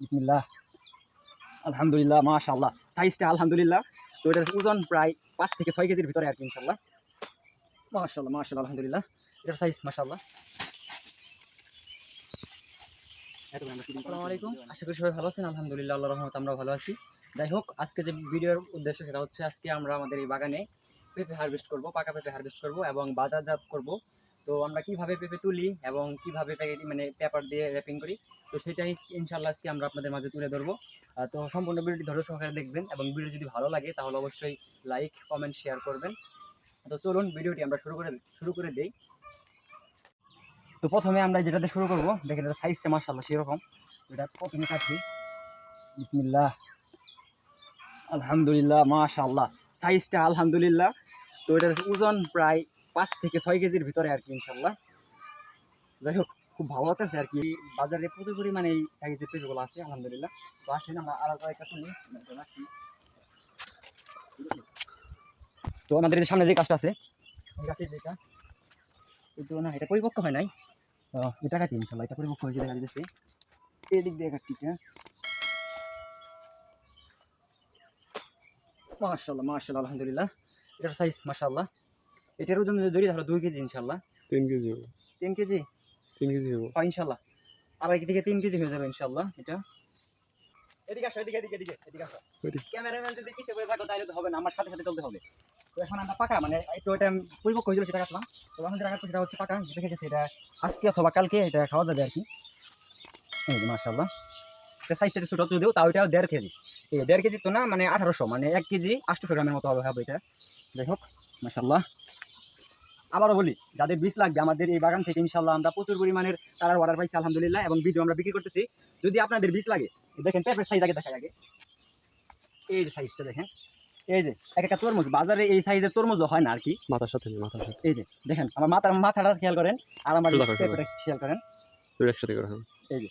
বিসমিল্লাহ আলহামদুলিল্লাহ মাশাআল্লাহ সাইজটা আলহামদুলিল্লাহ। তো এটার ওজন প্রায় 5 থেকে 6 কেজির ভিতরে আর কি ইনশাআল্লাহ। মাশাআল্লাহ মাশাআল্লাহ আলহামদুলিল্লাহ এটার সাইজ মাশাআল্লাহ। আসসালামু আলাইকুম, আশা করি সবাই ভালো আছেন। আলহামদুলিল্লাহ আল্লাহর রহমতে আমরাও ভালো আছি। যাই হোক, আজকে যে ভিডিওর উদ্দেশ্য সেটা হচ্ছে আজকে আমরা আমাদের এই বাগানে পেঁপে হারভেস্ট করব, পাকা পেঁপে হারভেস্ট করব এবং বাজারজাত করব। তো আমরা কিভাবে পেঁপে তুলি এবং কিভাবে প্যাকেট পেপার দিয়ে র্যাপিং করি, তো সেটাই ইনশাআল্লাহ আজকে আমরা আপনাদের মাঝে তুলে ধরবো। তো সম্পূর্ণ ভিডিওটি ধৈর্য সহকারে দেখবেন এবং ভিডিও যদি ভালো লাগে তাহলে অবশ্যই লাইক কমেন্ট শেয়ার করবেন। তো চলুন ভিডিওটি আমরা শুরু করে দেই। তো প্রথমে আমরা যেটাতে শুরু করব, দেখেন এটা সাইজটা মাশাআল্লাহ সেরকম। এটা প্রথমে কাটছি, বিসমিল্লাহ আলহামদুলিল্লাহ মাশাআল্লাহ সাইজটা আলহামদুলিল্লাহ। তো এটার ওজন প্রায় 5 থেকে 6 কেজির ভিতরে আর কি ইনশাআল্লাহ। যাই হোক, খুব ভালো লাগতেছে আর কি। বাজারে প্রচুর পরিমাণে এই সাইজের পেঁপেগুলো আছে আলহামদুলিল্লাহ। তো আসেন আমরা আরো কয়েকটা তুলি। তো আমাদের এই সামনে যে গাছটা আছে, এই গাছের যেটা কিন্তু না, এটা পরিপক্ক হয় নাই। তো এটা কাটি ইনশাআল্লাহ, এটা পরিপক্ক হয়েছে দেখা যাচ্ছে। এই দিক দিয়ে কাটিটা মাশাআল্লাহ মাশাআল্লাহ আলহামদুলিল্লাহ এটার সাইজ মাশাআল্লাহ। এটার ওজন যদি ধরি তাহলে 2 কেজি ইনশাআল্লাহ। 3 কেজি হবে। 3 কেজি 3 কেজি হবে। হয় ইনশাআল্লাহ। 2.5 থেকে 3 কেজি হয়ে যাবে ইনশাআল্লাহ এটা। এদিকে আসো, এদিকে আসো। ক্যামেরাম্যান যদি পিছে বসে থাকো তাহলে তো হবে না, আমার সাথে সাথে চলতে হবে। তো এখন আমরা পাকা একটু এটা পরিপক্ক হয়েছিল সেটা কাটলাম। তো এখন যেটা কাটবো সেটা হচ্ছে পাকা, দেখে গেছে এটা আজকে অথবা কালকে এটা খাওয়া যাবে আর কি। এই যে মাশাআল্লাহ এটা সাইজটা একটু ছোটো যদিও, তাও এটা 1.5 কেজি। এই 1.5 কেজি তো না, 1800 1 কেজি 800 গ্রামের মতো হবে এটা। যাই হোক মাশাআল্লাহ। আবারও বলি, যাদের বীজ লাগবে আমাদের এই বাগান থেকে ইনশাআল্লাহ আমরা প্রচুর পরিমাণের চারার অর্ডার পাইছি আলহামদুলিল্লাহ, এবং বীজও আমরা বিক্রি করতেছি। যদি আপনাদের বীজ লাগে, দেখেন পেঁপের সাইজ আগে দেখাই আগে। এই যে সাইজটা দেখেন, এই যে একটা তরমুজ, বাজারে এই সাইজের তরমুজও হয় না আর কি। মাথার সাথে মাথার সাথে এই যে দেখেন আমার মাথাটা খেয়াল করেন আর আমার পেঁপেটা খেয়াল করেন। দুই একসাথে করে। এই যে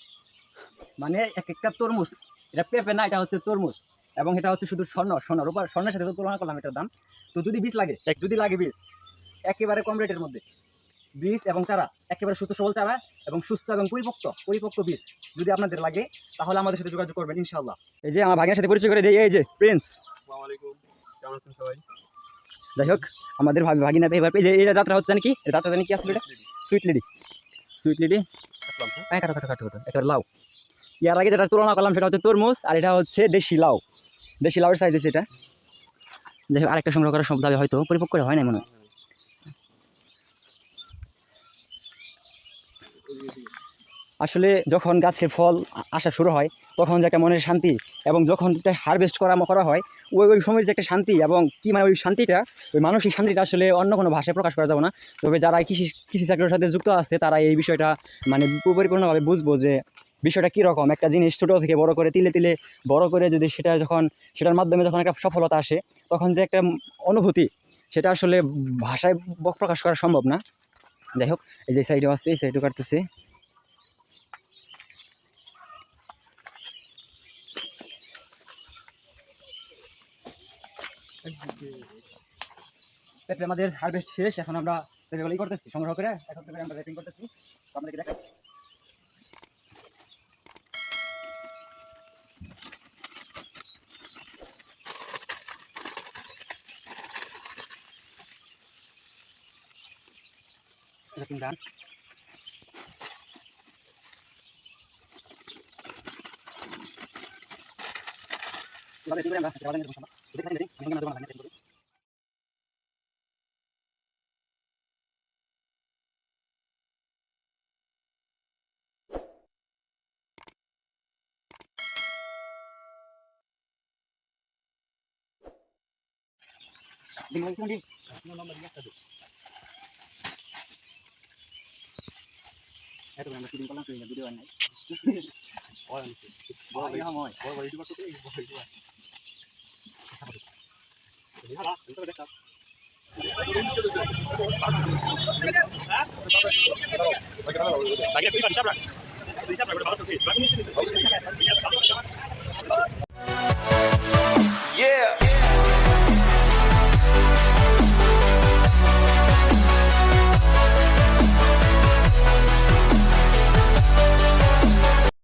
একটা তরমুজ, এটা পেঁপে না, এটা হচ্ছে তরমুজ। এবং এটা হচ্ছে শুধু স্বর্ণের উপর, স্বর্ণের সাথে তুলনা করলাম এটার দাম। তো যদি বীজ লাগে, বীজ একেবারে কম রেটের মধ্যে, বীজ এবং চারা একেবারে সুস্থ সবল চারা এবং সুস্থ এবং পরিপক্ক বীজ যদি আপনাদের লাগে তাহলে আমাদের সাথে যোগাযোগ করবেন ইনশাআল্লাহ। এই যে আমার ভাগিনার সাথে পরিচয় করে দিই, এই যে প্রিন্স। আসসালামু আলাইকুম, কেমন আছেন সবাই? যাই হোক, আমাদের ভাগিনা এবার এই যে এটা যাত্রা হচ্ছে নাকি, যাত্রা জানি কি আসলে এটা সুইট লেডি কাটো একটা লাউ। ইয়ার আগে যেটা তুলনা করলাম সেটা হচ্ছে তরমুজ, আর এটা হচ্ছে দেশি লাউয়ের সাইজ হচ্ছে এটা। যাই হোক, আরেকটা সংগ্রহ করার সব যাবে, হয়তো পরিপক্ক হয় না মনে হয়। আসলে যখন গাছে ফল আসা শুরু হয় তখন যে একটা মনের শান্তি, এবং যখন এটা হারভেস্ট করা হয় ওই সময়ের যে একটা শান্তি, এবং কি ওই শান্তিটা, ওই মানসিক শান্তিটা আসলে অন্য কোনো ভাষায় প্রকাশ করা যাবে না। তবে যারা কৃষি চাকরির সাথে যুক্ত আছে তারা এই বিষয়টা পরিপূর্ণভাবে বুঝবো যে বিষয়টা কীরকম। একটা জিনিস ছোটো থেকে বড় করে তিলে বড় করে যদি সেটার মাধ্যমে যখন একটা সফলতা আসে, তখন যে একটা অনুভূতি, সেটা আসলে ভাষায় প্রকাশ করা সম্ভব না। যাই হোক, এই যে সাইডেও আছে, এই সাইডও কাটতেছে। পেঁপে আমাদের হারভেস্ট শেষ, এখন আমরা পেঁপেগুলোই করতেছি সংগ্রহ করে, এখন পেঁপে আমরা র্যাপিং করতেছি। আপনাদেরকে দেখাই। র্যাপিং ডান।